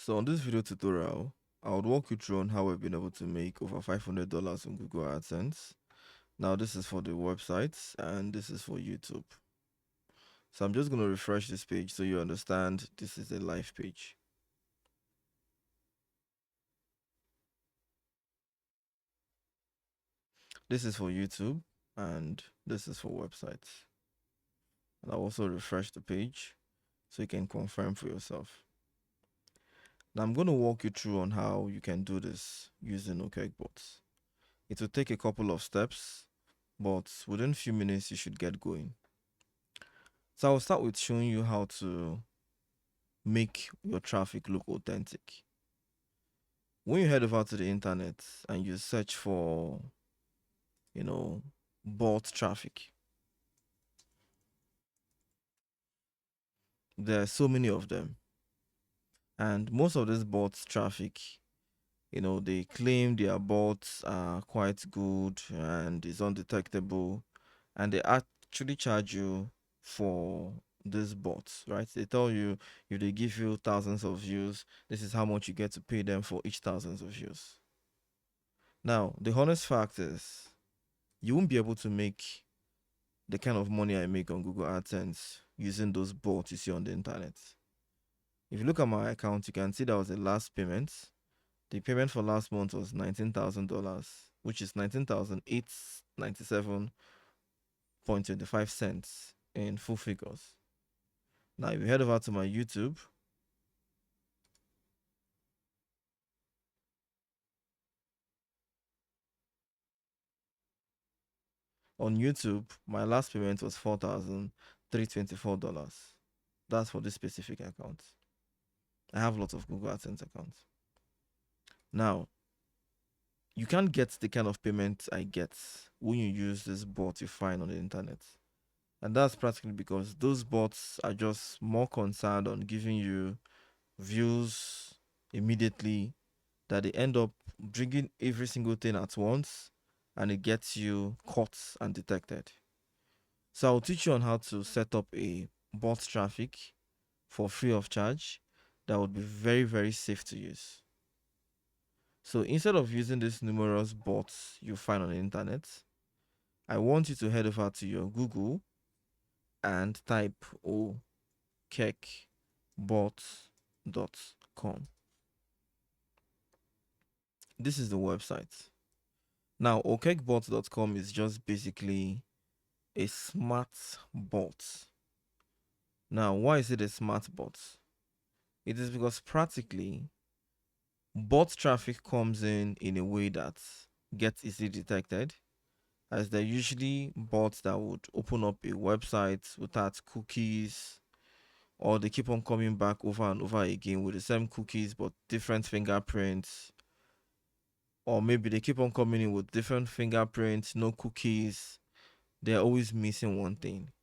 So on this video tutorial, I would walk you through on how we've been able to make over $500 on Google AdSense. Now this is for the websites and this is for YouTube. So I'm just going to refresh this page so you understand this is a live page. This is for YouTube and this is for websites. And I'll also refresh the page so you can confirm for yourself. Now I'm going to walk you through on how you can do this using OkecBot. It will take a couple of steps, but within a few minutes you should get going. So I'll start with showing you how to make your traffic look authentic. When you head over to the internet and you search for, bot traffic, there are so many of them. And most of this bot traffic, they claim their bots are quite good and is undetectable, and they actually charge you for these bots, right? They tell you if they give you thousands of views, this is how much you get to pay them for each thousands of views. Now, the honest fact is, you won't be able to make the kind of money I make on Google AdSense using those bots you see on the internet. If you look at my account, you can see that was the last payment. The payment for last month was $19,000, which is 19,897.25 cents in full figures. Now, if you head over to my YouTube, on YouTube, my last payment was $4,324. That's for this specific account. I have lots of Google AdSense accounts. Now, you can't get the kind of payment I get when you use this bot you find on the internet. And that's practically because those bots are just more concerned on giving you views immediately, that they end up bringing every single thing at once and it gets you caught and detected. So I'll teach you on how to set up a bot traffic for free of charge that would be very, very safe to use. So instead of using these numerous bots you find on the internet, I want you to head over to your Google and type OkecBot.com. This is the website. Now, OkecBot.com is just basically a smart bot. Now, why is it a smart bot? It is because practically bot traffic comes in a way that gets easily detected, as they're usually bots that would open up a website without cookies, or they keep on coming back over and over again with the same cookies but different fingerprints, or maybe they keep on coming in with different fingerprints, no cookies. They're always missing one thing.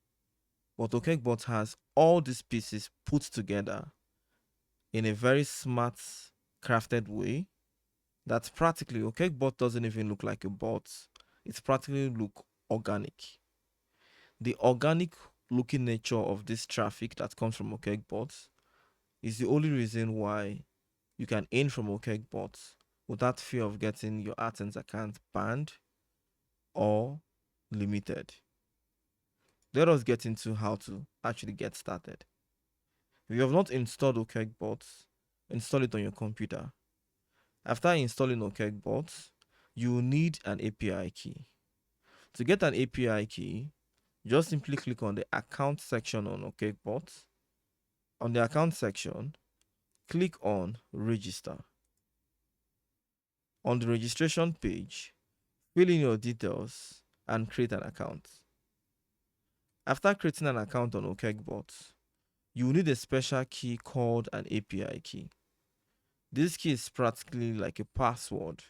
But OkecBot has all these pieces put together in a very smart, crafted way that practically OkecBot doesn't even look like a bot. It's practically look organic. The organic looking nature of this traffic that comes from OkecBot is the only reason why you can earn from OkecBot without fear of getting your AdSense account banned or limited. Let us get into how to actually get started. If you have not installed OkecBot, install it on your computer. After installing OkecBot, you will need an API key. To get an API key, just simply click on the account section on OkecBot. On the account section, click on register. On the registration page, fill in your details and create an account. After creating an account on OkecBot, you will need a special key called an API key. This key is practically like a password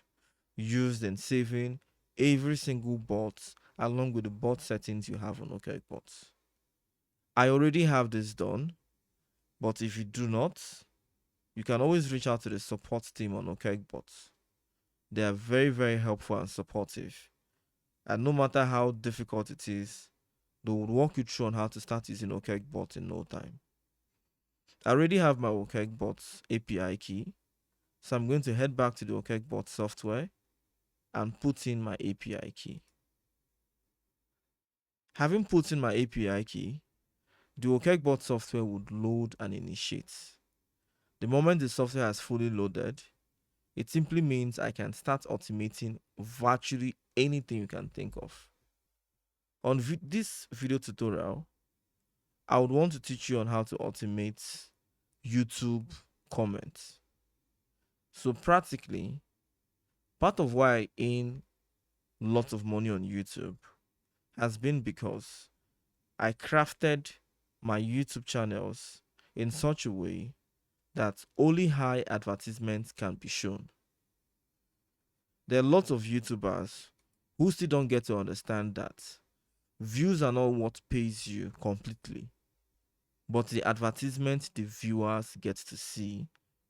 used in saving every single bot along with the bot settings you have on OkecBot. I already have this done, but if you do not, you can always reach out to the support team on OkecBot. They are very, very helpful and supportive. And no matter how difficult it is, they will walk you through on how to start using OkecBot in no time. I already have my OkecBot API key. So I'm going to head back to the OkecBot software and put in my API key. Having put in my API key, the OkecBot software would load and initiate. The moment the software has fully loaded, it simply means I can start automating virtually anything you can think of. On this video tutorial, I would want to teach you on how to automate YouTube comments. So practically, part of why I earn lots of money on YouTube has been because I crafted my YouTube channels in such a way that only high advertisements can be shown. There are lots of YouTubers who still don't get to understand that views are not what pays you completely, but the advertisement the viewers get to see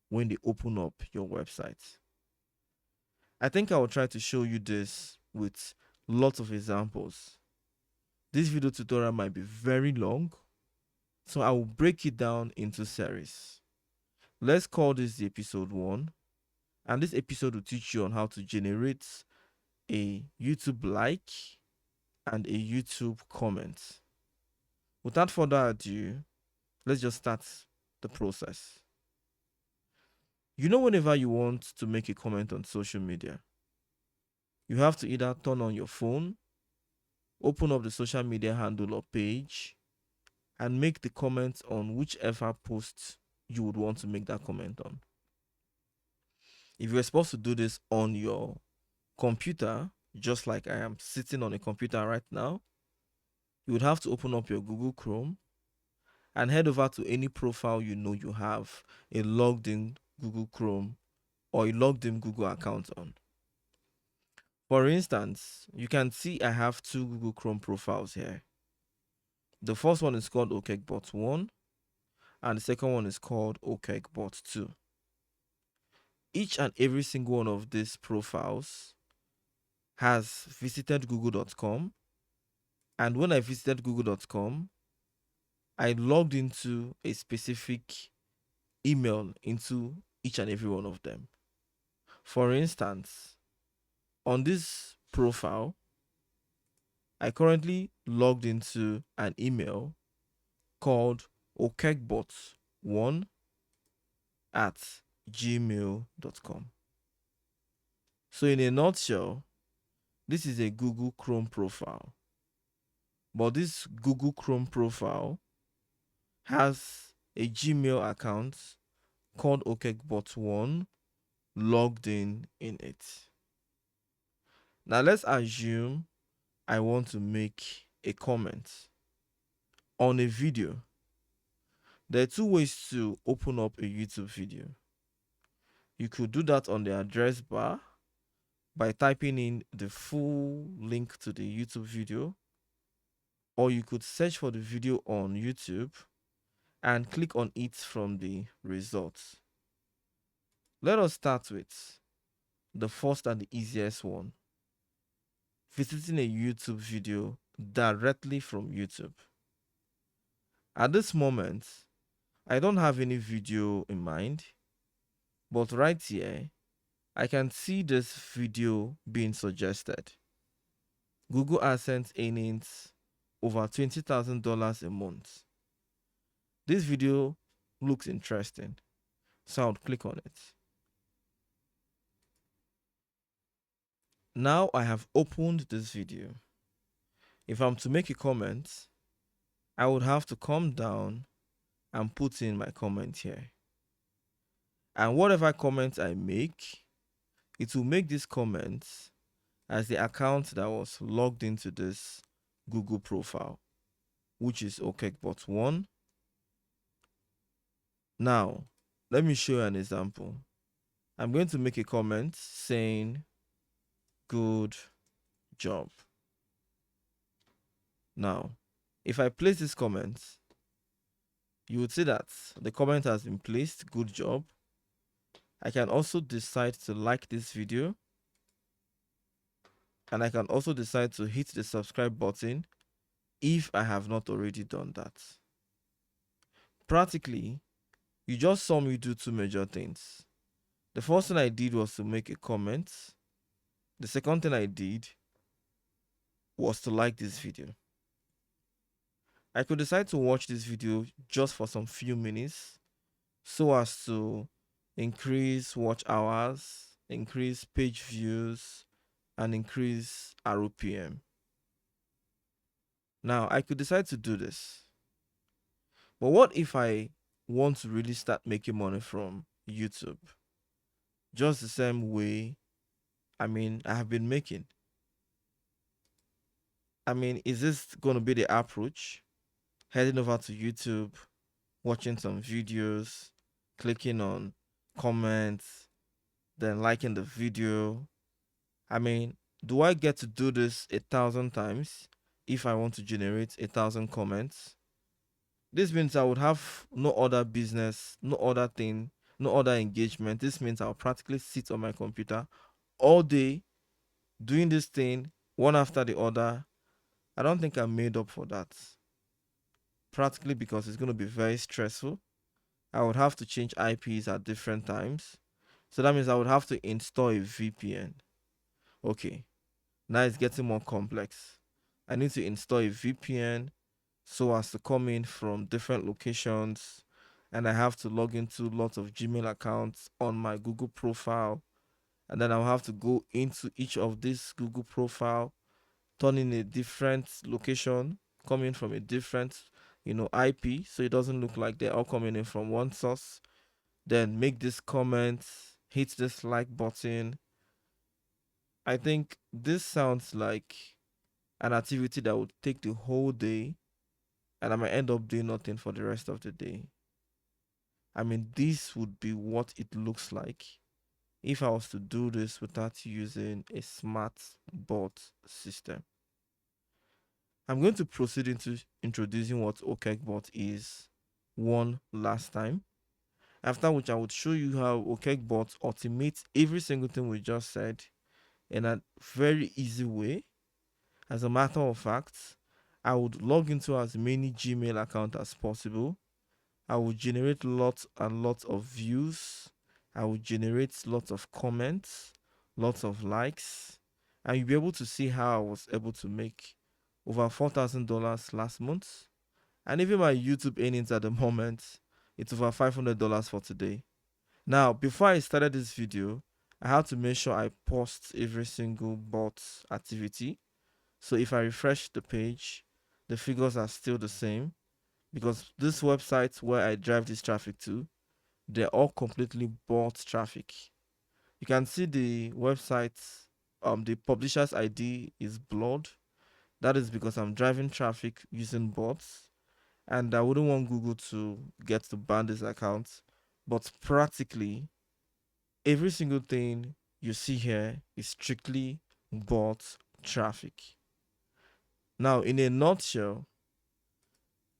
when they open up your website. I think I will try to show you this with lots of examples. This video tutorial might be very long, so I will break it down into series. Let's call this the episode 1, and this episode will teach you on how to generate a YouTube like and a YouTube comment. Without further ado, let's just start the process. You know, whenever you want to make a comment on social media, you have to either turn on your phone, open up the social media handle or page, and make the comment on whichever post you would want to make that comment on. If you're supposed to do this on your computer, just like I am sitting on a computer right now, you would have to open up your Google Chrome and head over to any profile you know you have a logged in Google Chrome or a logged in Google account on. For instance, you can see I have 2 Google Chrome profiles here. The first one is called OkecBot 1 and the second one is called OkecBot 2. Each and every single one of these profiles has visited google.com, and when I visited google.com, I logged into a specific email into each and every one of them. For instance, on this profile, I currently logged into an email called okecbot1@gmail.com. So in a nutshell, this is a Google Chrome profile. But this Google Chrome profile has a Gmail account called OkecBot1 logged in it. Now let's assume I want to make a comment on a video. There are 2 ways to open up a YouTube video. You could do that on the address bar by typing in the full link to the YouTube video, or you could search for the video on YouTube and click on it from the results. Let us start with the first and the easiest one, visiting a YouTube video directly from YouTube. At this moment, I don't have any video in mind, but right here, I can see this video being suggested. Google AdSense earnings over $20,000 a month. This video looks interesting, so I would click on it. Now I have opened this video. If I'm to make a comment, I would have to come down and put in my comment here. And whatever comment I make, it will make this comment as the account that was logged into this Google profile, which is OkecBot1. Now, let me show you an example. I'm going to make a comment saying, "Good job." Now, if I place this comment, you would see that the comment has been placed, "Good job." I can also decide to like this video, and I can also decide to hit the subscribe button if I have not already done that. Practically, You just saw me do two major things. The first thing I did was to make a comment. The second thing I did was to like this video. I could decide to watch this video just for some few minutes so as to increase watch hours, increase page views, and increase RPM. Now, I could decide to do this. But what if I want to really start making money from YouTube? Just the same way, I have been making. Is this going to be the approach? Heading over to YouTube, watching some videos, clicking on comments, then liking the video. Do I get to do this 1,000 times if I want to generate 1,000 comments? This means I would have no other business, no other thing, no other engagement. This means I'll practically sit on my computer all day doing this thing one after the other. I don't think I'm made up for that. Practically because it's going to be very stressful. I would have to change IPs at different times. So that means I would have to install a VPN. Okay, now it's getting more complex. I need to install a VPN so as to come in from different locations, and I have to log into lots of Gmail accounts on my Google profile, and then I'll have to go into each of these Google profile, turn in a different location, coming from a different IP, so it doesn't look like they're all coming in from one source. Then make this comment, hit this like button. I think this sounds like an activity that would take the whole day, and I might end up doing nothing for the rest of the day. This would be what it looks like if I was to do this without using a smart bot system. I'm going to proceed into introducing what OkecBot is one last time, after which I would show you how OkecBot automates every single thing we just said in a very easy way. As a matter of fact, I would log into as many Gmail accounts as possible. I would generate lots and lots of views. I would generate lots of comments, lots of likes, and you'll be able to see how I was able to make over $4,000 last month. And even my YouTube earnings at the moment, it's over $500 for today. Now, before I started this video, I had to make sure I post every single bot activity. So if I refresh the page, the figures are still the same, because this website where I drive this traffic to, they're all completely bot traffic. You can see the website, the publisher's ID is blurred. That is because I'm driving traffic using bots, and I wouldn't want Google to get to ban this account. But practically, every single thing you see here is strictly bot traffic. Now, in a nutshell,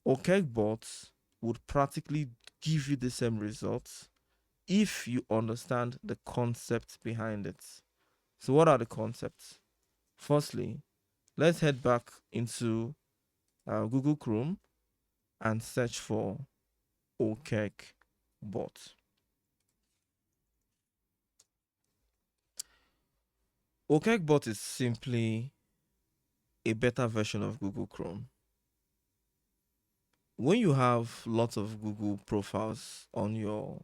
OkecBot would practically give you the same results if you understand the concepts behind it. So, what are the concepts? Firstly, let's head back into Google Chrome and search for OkecBot. OkecBot is simply a better version of Google Chrome. When you have lots of Google profiles on your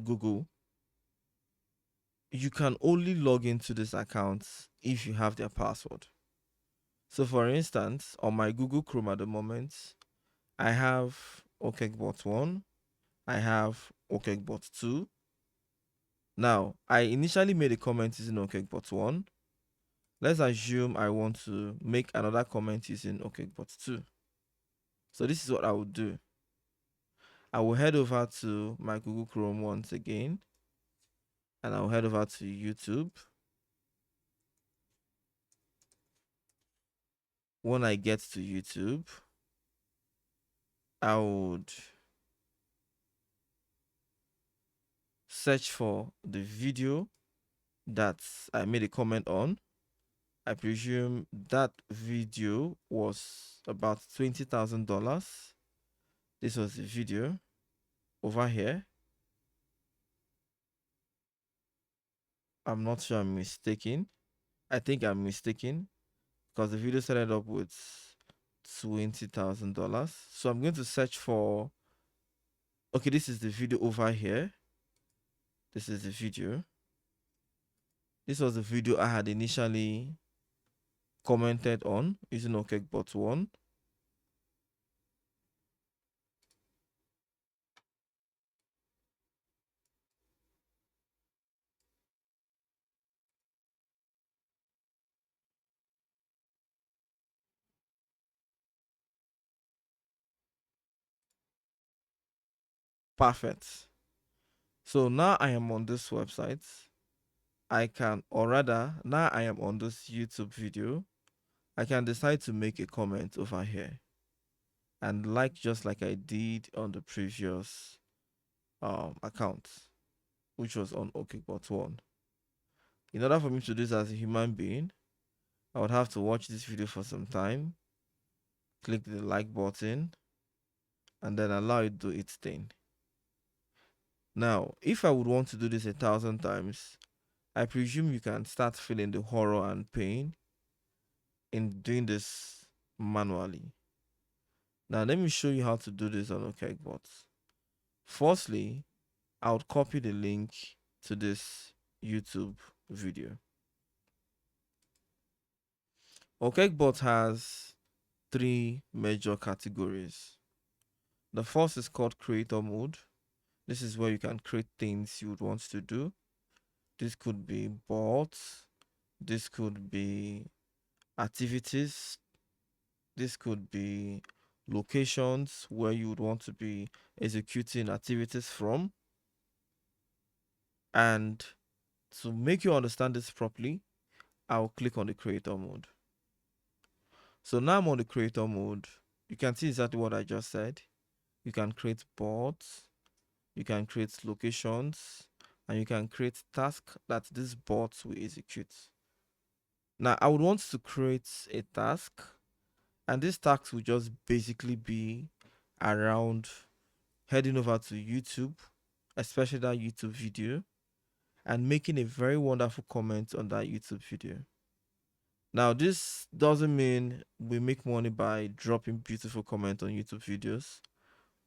Google, you can only log into these accounts if you have their password. So for instance, on my Google Chrome at the moment, I have OkecBot 1, I have OkecBot 2. Now, I initially made a comment using OkecBot 1. Let's assume I want to make another comment using OkecBot 2. So this is what I would do. I will head over to my Google Chrome once again, and I'll head over to YouTube. When I get to YouTube, I would search for the video that I made a comment on. I presume that video was about $20,000. This was the video. over here. I'm not sure I'm mistaken. I think I'm mistaken because the video started up with $20,000. So I'm going to search for, okay, this is the video over here. This is the video. This was the video I had initially commented on using OkecBot 1. Perfect. So now I am on this website. I can, or rather, now I am on this YouTube video. I can decide to make a comment over here. And like, just like I did on the previous account, which was on OkecBot 1. In order for me to do this as a human being, I would have to watch this video for some time, click the like button, and then allow it to do its thing. Now, if I would want to do this 1,000 times, I presume you can start feeling the horror and pain in doing this manually. Now, let me show you how to do this on OkecBot. Firstly, I would copy the link to this YouTube video. OkecBot has 3 major categories. The first is called creator mode. This is where you can create things you would want to do. This could be bots. This could be activities. This could be locations where you would want to be executing activities from. And to make you understand this properly, I'll click on the creator mode. So now I'm on the creator mode. You can see exactly what I just said. You can create bots, you can create locations, and you can create tasks that these bots will execute. Now, I would want to create a task, and this task will just basically be around heading over to YouTube, especially that YouTube video, and making a very wonderful comment on that YouTube video. Now, this doesn't mean we make money by dropping beautiful comments on YouTube videos,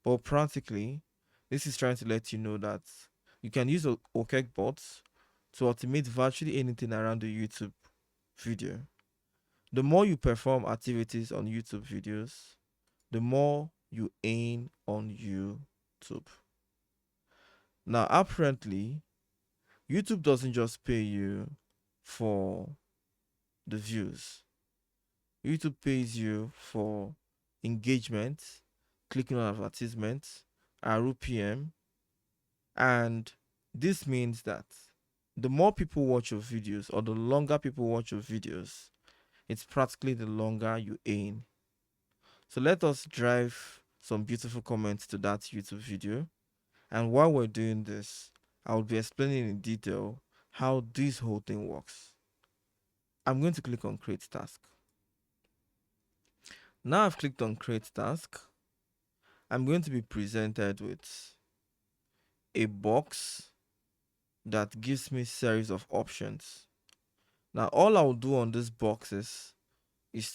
but practically, this is trying to let you know that you can use OkecBot to automate virtually anything around the YouTube video. The more you perform activities on YouTube videos, the more you earn on YouTube. Now, apparently, YouTube doesn't just pay you for the views. YouTube pays you for engagement, clicking on advertisements, RPM, and this means that the more people watch your videos or the longer people watch your videos, it's practically the longer you earn. So let us drive some beautiful comments to that YouTube video. And while we're doing this, I'll be explaining in detail how this whole thing works. I'm going to click on create task. Now I've clicked on create task. I'm going to be presented with a box that gives me a series of options. Now all I'll do on this box is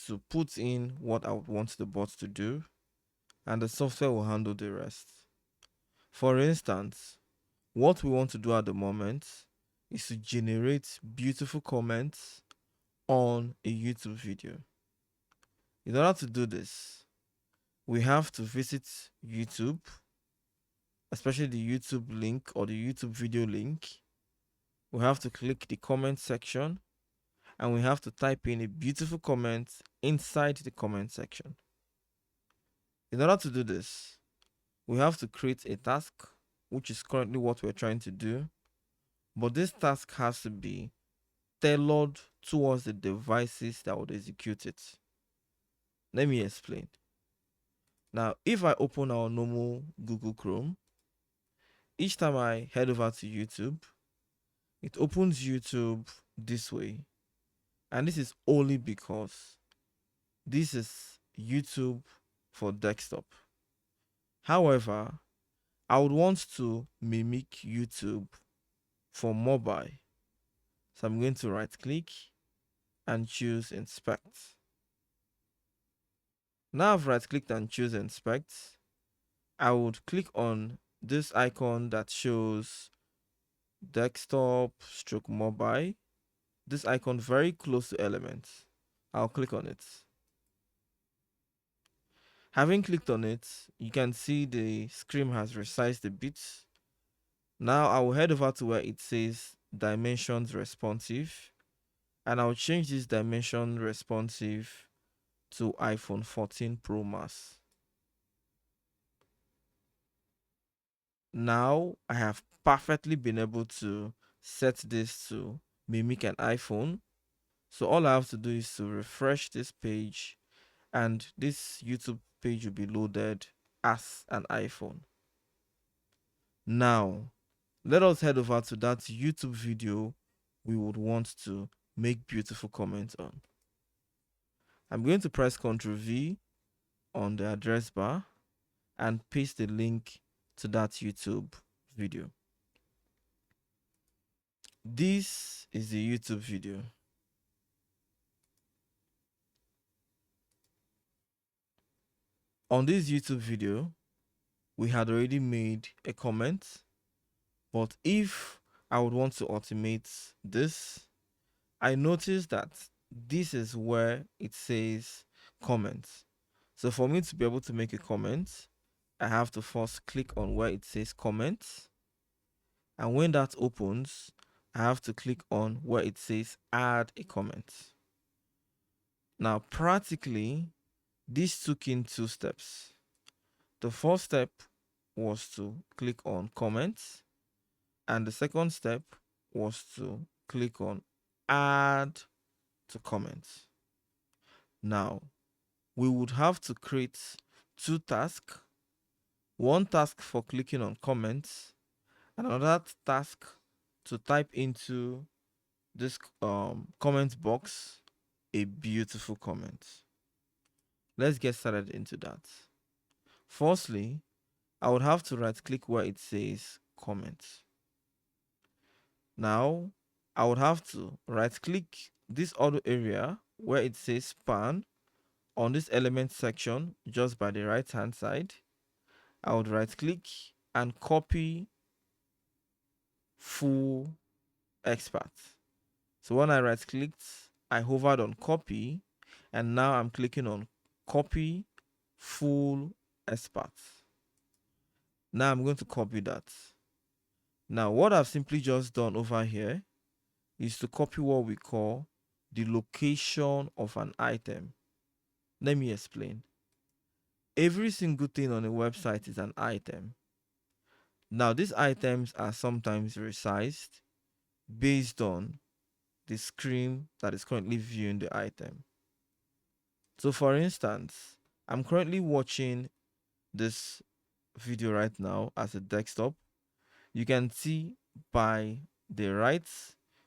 to put in what I would want the bot to do, and the software will handle the rest. For instance, what we want to do at the moment is to generate beautiful comments on a YouTube video. In order to do this, we have to visit YouTube, especially the YouTube link or the YouTube video link. We have to click the comment section, and we have to type in a beautiful comment inside the comment section. In order to do this, we have to create a task, which is currently what we're trying to do. But this task has to be tailored towards the devices that would execute it. Let me explain. Now, if I open our normal Google Chrome, each time I head over to YouTube, it opens YouTube this way. And this is only because this is YouTube for desktop. However, I would want to mimic YouTube for mobile. So I'm going to right click and choose inspect. Now I've right clicked and choose inspect. I would click on this icon that shows desktop stroke mobile. This icon very close to elements. I'll click on it. Having clicked on it, you can see the screen has resized a bit. Now I will head over to where it says dimensions responsive, and I'll change this dimension responsive to iPhone 14 Pro Max. Now I have perfectly been able to set this to mimic an iPhone. So all I have to do is to refresh this page, and this YouTube page will be loaded as an iPhone. Now, let us head over to that YouTube video we would want to make beautiful comments on. I'm going to press Ctrl V on the address bar and paste the link to that YouTube video. This is the YouTube video. On this YouTube video, we had already made a comment, but if I would want to automate this, I noticed that this is where it says comments. So for me to be able to make a comment, I have to first click on where it says comments. And when that opens, I have to click on where it says add a comment. Now, practically, this took in 2 steps. The first step was to click on comments, and the second step was to click on add to comments. Now, we would have to create 2 tasks. One task for clicking on comments, and another task to type into this comment box a beautiful comment. Let's get started into that. Firstly, I would have to right click where it says comments. Now, I would have to right click this auto area where it says span on this element section just by the right hand side. I would right click and copy full expert. So when I right clicked, I hovered on copy, and now I'm clicking on copy full expert. Now I'm going to copy that. Now what I've simply just done over here is to copy what we call the location of an item. Let me explain. Every single thing on a website is an item. Now these items are sometimes resized based on the screen that is currently viewing the item. So for instance, I'm currently watching this video right now as a desktop. You can see by the right,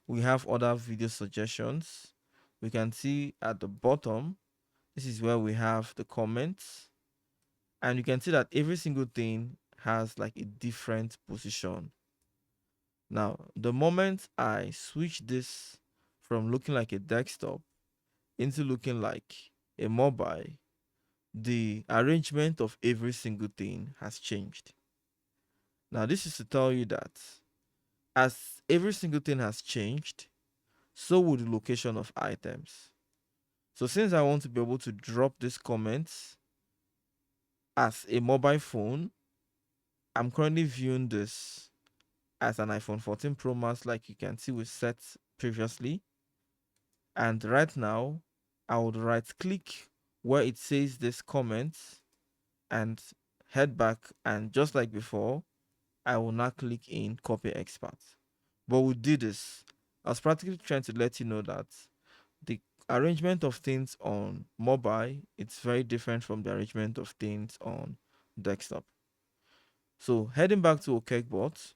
we have other video suggestions. We can see at the bottom, this is where we have the comments. And you can see that every single thing has like a different position. Now, the moment I switch this from looking like a desktop into looking like a mobile, the arrangement of every single thing has changed. Now, this is to tell you that as every single thing has changed, so would the location of items. So since I want to be able to drop these comments as a mobile phone, I'm currently viewing this as an iPhone 14 Pro Max, like you can see we set previously. And right now, I would right click where it says this comments and head back, and just like before, I will now click in copy expert. But we did this. I was practically trying to let you know that the arrangement of things on mobile, it's very different from the arrangement of things on desktop. So heading back to OkecBot,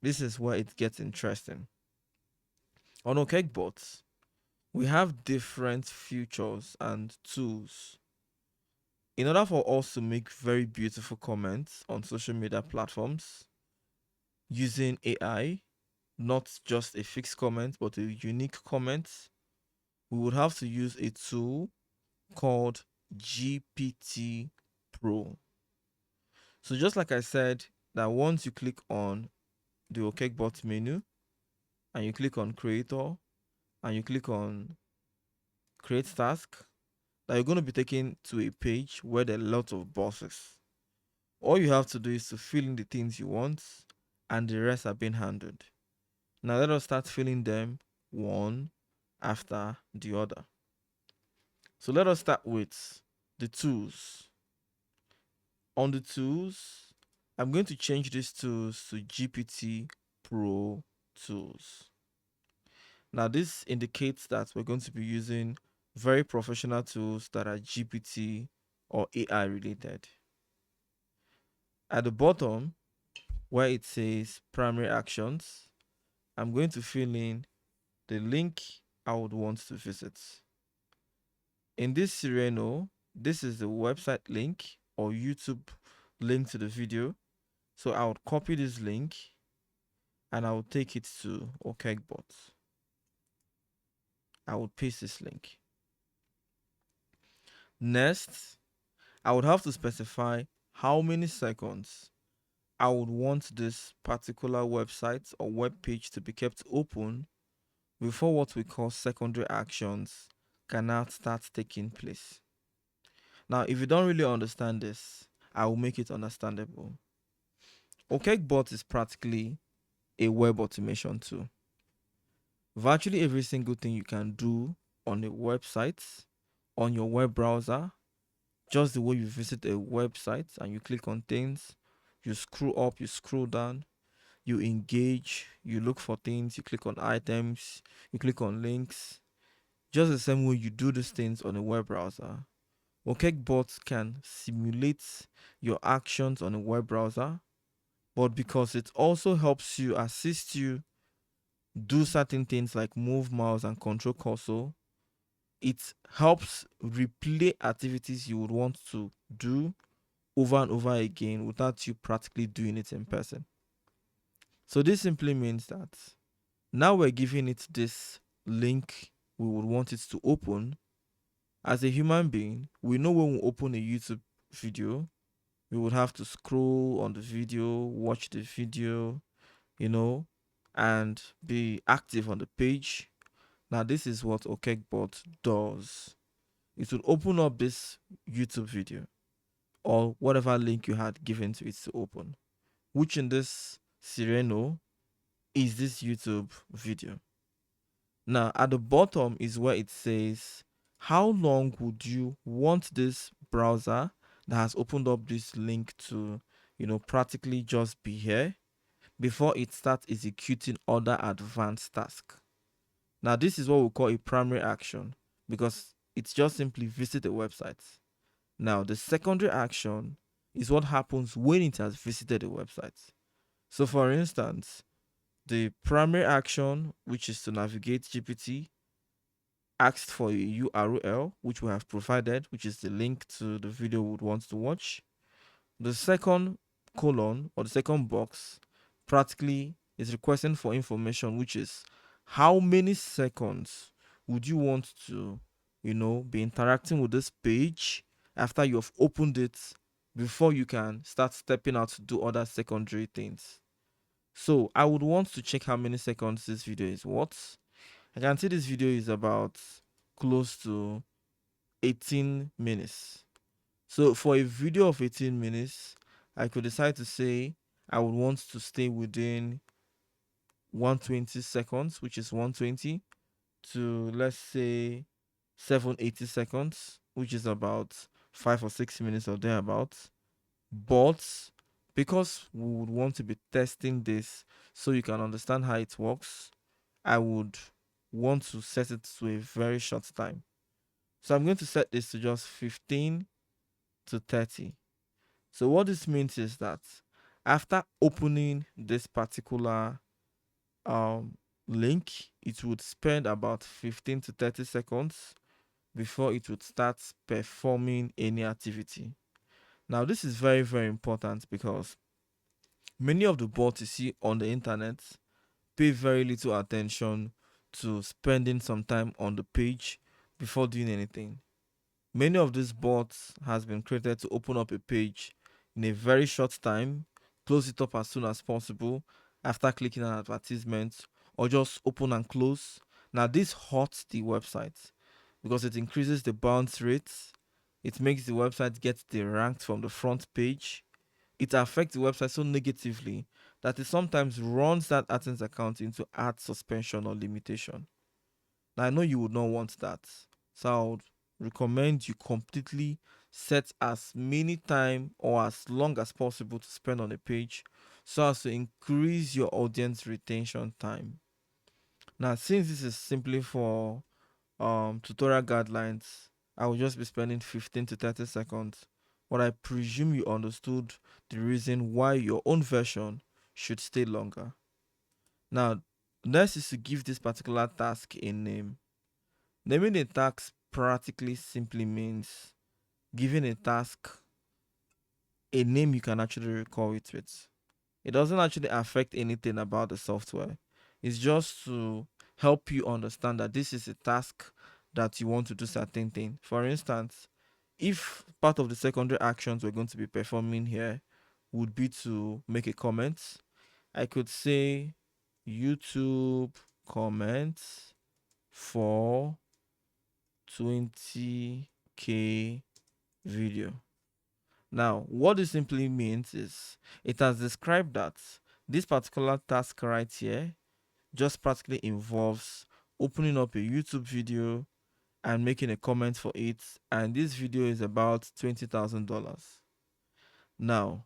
this is where it gets interesting. On OkecBot, we have different features and tools In order for us to make very beautiful comments on social media platforms using AI, not just a fixed comment, but a unique comment, we would have to use a tool called GPT Pro. So just like I said, that once you click on the OkecBot menu and you click on creator and you click on create task, that you're going to be taken to a page where there are lots of boxes. All you have to do is to fill in the things you want and the rest are being handled. Now let us start filling them one after the other. So let us start with the tools. On the tools, I'm going to change these tools to GPT Pro tools. Now this indicates that we're going to be using very professional tools that are GPT or AI related. At the bottom, where it says primary actions, I'm going to fill in the link I would want to visit. In this scenario, this is the website link or YouTube link to the video. So I would copy this link and I would take it to OkecBot. I would paste this link. Next, I would have to specify how many seconds I would want this particular website or web page to be kept open before what we call secondary actions can now start taking place. Now, if you don't really understand this, I will make it understandable. OkecBot is practically a web automation tool. Virtually every single thing you can do on a website, on your web browser, just the way you visit a website and you click on things, you scroll up, you scroll down, you engage, you look for things, you click on items, you click on links. Just the same way you do these things on a web browser, OkecBot can simulate your actions on a web browser, but because it also helps you assist you do certain things like move mouse and control cursor, it helps replay activities you would want to do over and over again without you practically doing it in person. So this simply means that now we're giving it this link we would want it to open. As a human being, we know when we open a YouTube video, we would have to scroll on the video, watch the video, and be active on the page. Now, this is what OkecBot does. It will open up this YouTube video or whatever link you had given to it to open, which in this scenario is this YouTube video. Now, at the bottom is where it says, how long would you want this browser that has opened up this link to, practically just be here before it starts executing other advanced tasks. Now, this is what we call a primary action because it's just simply visit a website. Now, the secondary action is what happens when it has visited a website. So, for instance, the primary action, which is to navigate GPT, asked for a URL, which we have provided, which is the link to the video we would want to watch. The second column or the second box practically is requesting for information, which is how many seconds would you want to, be interacting with this page after you have opened it before you can start stepping out to do other secondary things. So I would want to check how many seconds this video is what. I can see this video is about close to 18 minutes. So for a video of 18 minutes, I could decide to say I would want to stay within 120 seconds, which is 120, to let's say 780 seconds, which is about 5 or 6 minutes or thereabouts. But because we would want to be testing this so you can understand how it works, I would want to set it to a very short time. So I'm going to set this to just 15 to 30. So what this means is that after opening this particular link, it would spend about 15 to 30 seconds before it would start performing any activity. Now, this is very, very important because many of the bots you see on the internet pay very little attention to spending some time on the page before doing anything. Many of these bots has been created to open up a page in a very short time, close it up as soon as possible after clicking an advertisement, or just open and close. Now this hurts the website because it increases the bounce rates. It makes the website get deranked from the front page. It affects the website so negatively that it sometimes runs that AdSense account into ad suspension or limitation. Now, I know you would not want that. So I would recommend you completely set as many time or as long as possible to spend on a page so as to increase your audience retention time. Now, since this is simply for tutorial guidelines, I will just be spending 15 to 30 seconds. But I presume you understood the reason why your own version should stay longer. Now, next is to give this particular task a name. Naming a task practically simply means giving a task a name you can actually recall it with. It doesn't actually affect anything about the software. It's just to help you understand that this is a task that you want to do certain thing. For instance, if part of the secondary actions we're going to be performing here would be to make a comment, I could say YouTube comments for 20k video. Now, what this simply means is it has described that this particular task right here just practically involves opening up a YouTube video and making a comment for it, and this video is about $20,000. Now,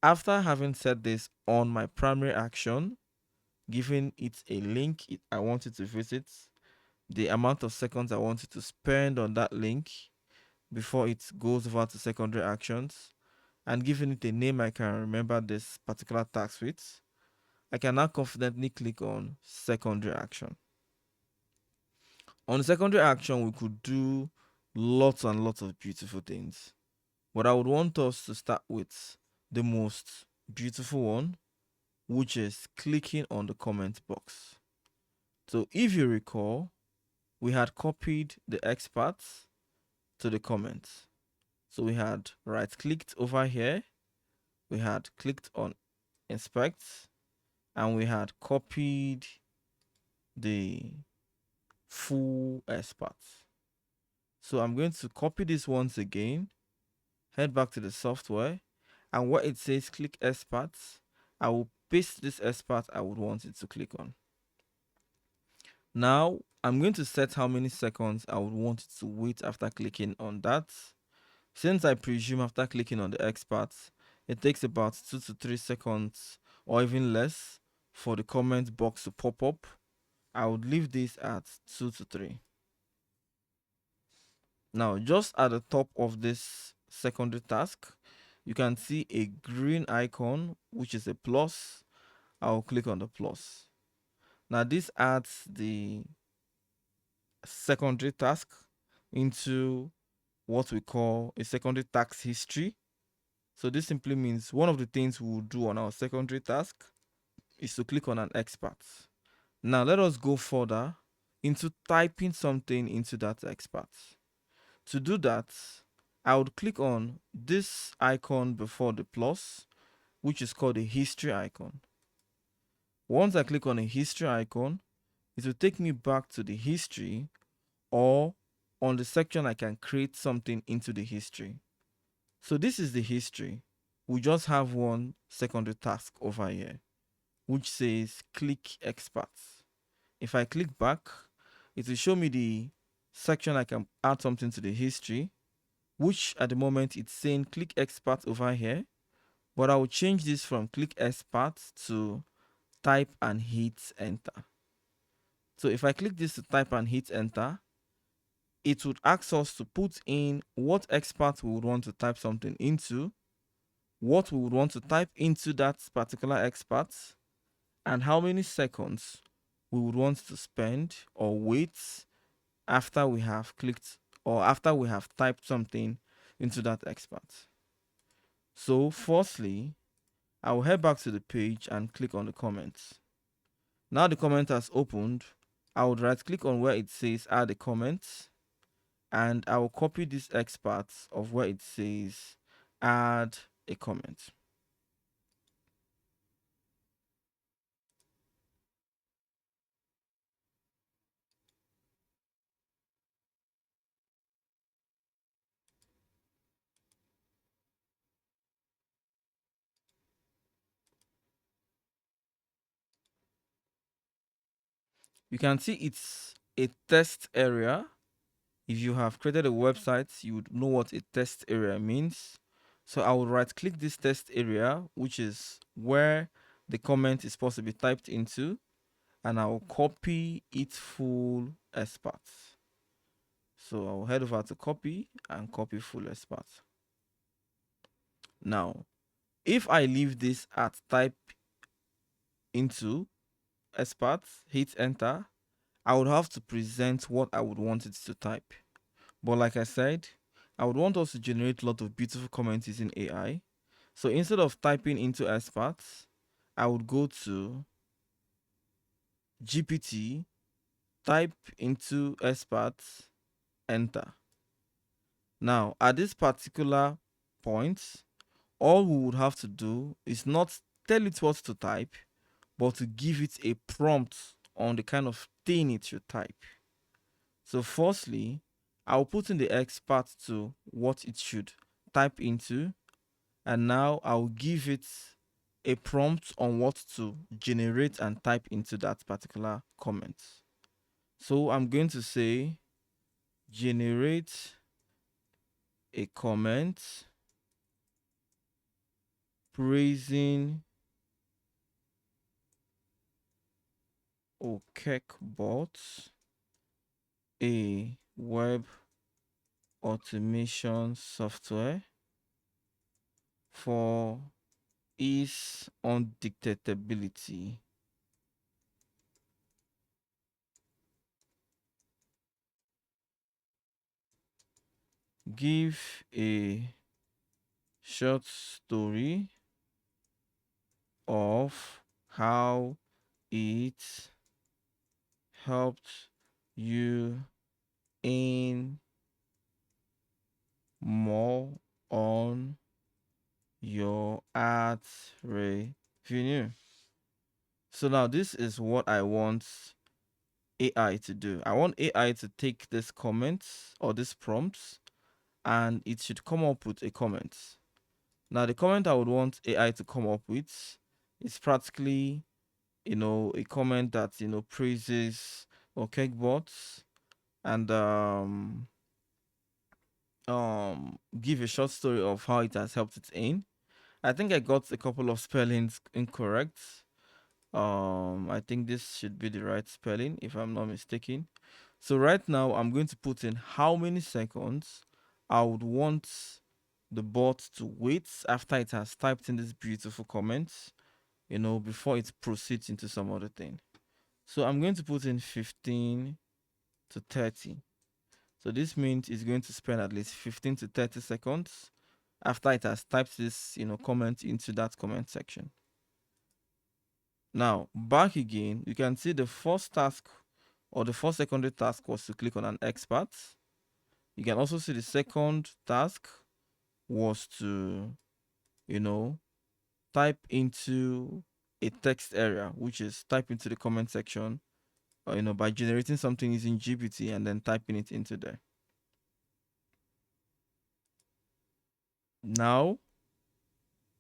after having set this on my primary action, giving it a link I want it to visit, the amount of seconds I want it to spend on that link before it goes over to secondary actions, and giving it a name I can remember this particular task with, I can now confidently click on secondary action. On the secondary action, we could do lots and lots of beautiful things. But I would want us to start with the most beautiful one, which is clicking on the comment box. So if you recall, we had copied the experts to the comments. So we had right clicked over here, we had clicked on inspect, and we had copied the full experts. So I'm going to copy this once again, head back to the software, and where it says click experts, I will paste this expert I would want it to click on. Now I'm going to set how many seconds I would want it to wait after clicking on that. Since I presume after clicking on the experts, it takes about 2 to 3 seconds or even less for the comment box to pop up, I would leave this at 2 to 3. Now, just at the top of this secondary task, you can see a green icon, which is a plus. I'll click on the plus. Now, this adds the secondary task into what we call a secondary task history. So this simply means one of the things we will do on our secondary task is to click on an expert. Now let us go further into typing something into that expert. To do that, I would click on this icon before the plus, which is called a history icon. Once I click on a history icon, it will take me back to the history, or on the section I can create something into the history. So this is the history. We just have one secondary task over here, which says click experts. If I click back, it will show me the section I can add something to the history, which at the moment it's saying click experts over here, but I will change this from click experts to type and hit enter. So if I click this to type and hit enter, it would ask us to put in what expert we would want to type something into, what we would want to type into that particular expert, and how many seconds we would want to spend or wait after we have clicked or after we have typed something into that expert. So firstly, I will head back to the page and click on the comments. Now the comment has opened. I would right click on where it says add a comment, and I will copy this expert of where it says add a comment. You can see it's a test area. If you have created a website, you would know what a test area means. So I will right click this test area, which is where the comment is supposed to be typed into, and I will copy its full expert. So I will head over to copy and copy full expert. Now, if I leave this at type into expert, hit enter, I would have to present what I would want it to type. But like I said, I would want us to generate a lot of beautiful comments using AI. So instead of typing into experts, I would go to GPT, type into experts, enter. Now, at this particular point, all we would have to do is not tell it what to type, but to give it a prompt on the kind of thing it should type. So firstly, I'll put in the expert to what it should type into, and now I'll give it a prompt on what to generate and type into that particular comment. So I'm going to say generate a comment praising OkecBot, a web automation software for its undetectability. Give a short story of how it helped you earn more on your ads revenue. So now this is what I want AI to do. I want AI to take this comments or this prompts, and it should come up with a comment. Now the comment I would want AI to come up with is practically, a comment that, praises OkecBots, and give a short story of how it has helped its aim. I think I got a couple of spellings incorrect. I think this should be the right spelling if I'm not mistaken. So right now I'm going to put in how many seconds I would want the bot to wait after it has typed in this beautiful comments, before it proceeds into some other thing. So I'm going to put in 15 to 30. So this means it's going to spend at least 15 to 30 seconds after it has typed this, comment into that comment section. Now, back again, you can see the first task or the first secondary task was to click on an expert. You can also see the second task was to, type into a text area, which is type into the comment section, by generating something using GPT and then typing it into there. Now,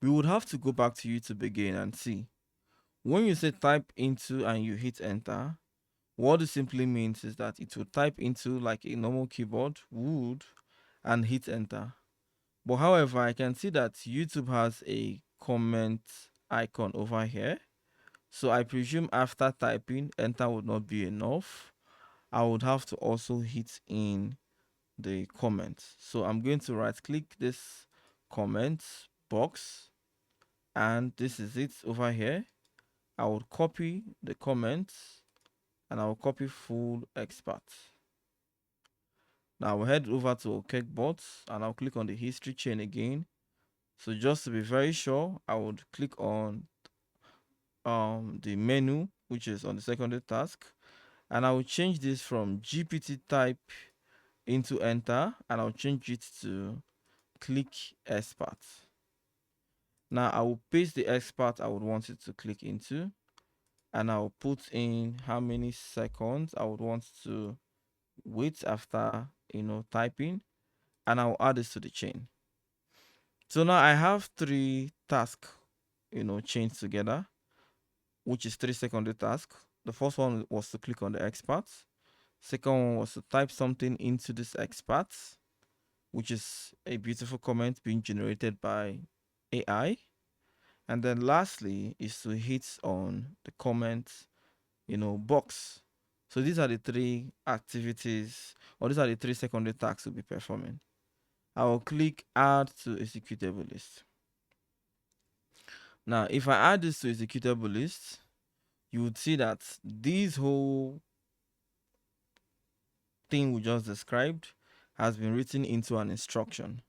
we would have to go back to YouTube again and see. When you say type into and you hit enter, what it simply means is that it will type into like a normal keyboard would and hit enter. But however, I can see that YouTube has a comment icon over here. So I presume after typing, enter would not be enough. I would have to also hit in the comments. So I'm going to right click this comment box, and this is it over here. I would copy the comments and I will copy full expert. Now we'll head over to OkecBot and I'll click on the history chain again. So just to be very sure, I would click on the menu, which is on the secondary task, and I will change this from GPT type into enter, and I'll change it to click expert. Now I will paste the expert I would want it to click into, and I'll put in how many seconds I would want to wait after typing, and I'll add this to the chain. So now I have 3 tasks chained together, which is 3 secondary tasks. The first one was to click on the expert. Second one was to type something into this expert, which is a beautiful comment being generated by AI. And then lastly is to hit on the comment, box. So these are the 3 activities, or these are the 3 secondary tasks we'll be performing. I will click add to executable list. Now, if I add this to executable list, you would see that this whole thing we just described has been written into an instruction.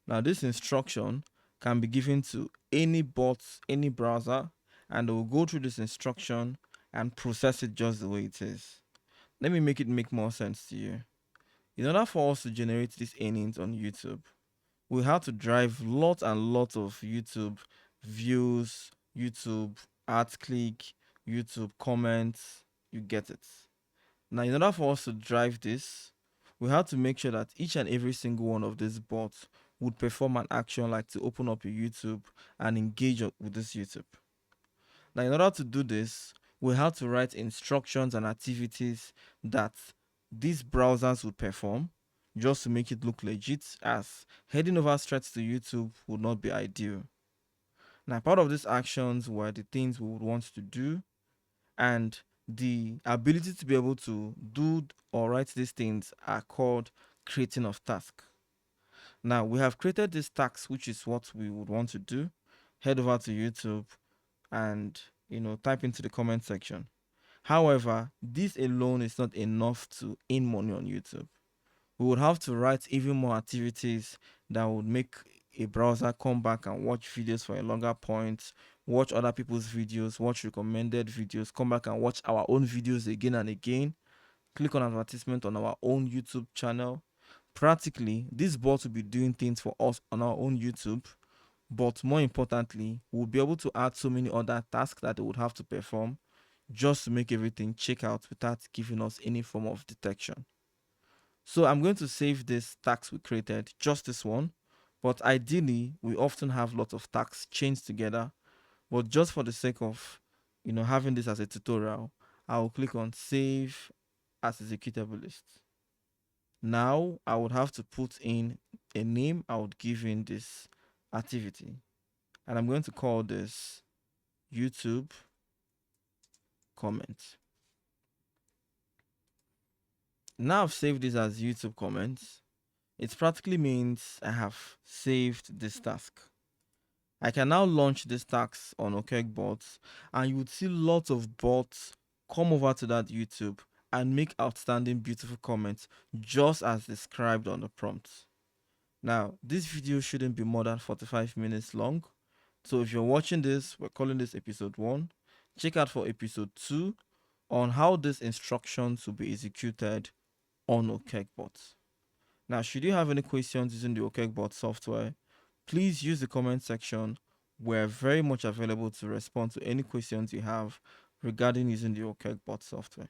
Now, this instruction can be given to any bot, any browser, and it will go through this instruction and process it just the way it is. Let me make it make more sense to you. In order for us to generate these earnings on YouTube, we have to drive lots and lots of YouTube views, YouTube ads click, YouTube comments. You get it. Now, in order for us to drive this, we have to make sure that each and every single one of these bots would perform an action like to open up a YouTube and engage with this YouTube. Now, in order to do this, we have to write instructions and activities that these browsers would perform just to make it look legit, as heading over straight to YouTube would not be ideal. Now, part of these actions were the things we would want to do, and the ability to be able to do or write these things are called creating of task. Now we have created this task, which is what we would want to do. Head over to YouTube and type into the comment section. However, this alone is not enough to earn money on YouTube. We would have to write even more activities that would make a browser come back and watch videos for a longer point, watch other people's videos, watch recommended videos, come back and watch our own videos again and again, click on advertisement on our own YouTube channel. Practically, this bot will be doing things for us on our own YouTube, but more importantly, we'll be able to add so many other tasks that they would have to perform just to make everything check out without giving us any form of detection. So I'm going to save this task we created, just this one, but ideally we often have lots of tasks chained together, but just for the sake of having this as a tutorial, I will click on save as executable list. Now I would have to put in a name I would give in this activity, and I'm going to call this YouTube comment. Now I've saved this as YouTube comments. It practically means I have saved this task. I can now launch this task on OkecBot, and you would see lots of bots come over to that YouTube and make outstanding, beautiful comments just as described on the prompt. Now, this video shouldn't be more than 45 minutes long. So if you're watching this, we're calling this episode 1. Check out for episode 2 on how these instructions will be executed on OkecBot. Now, should you have any questions using the OkecBot software, please use the comment section. We're very much available to respond to any questions you have regarding using the OkecBot software.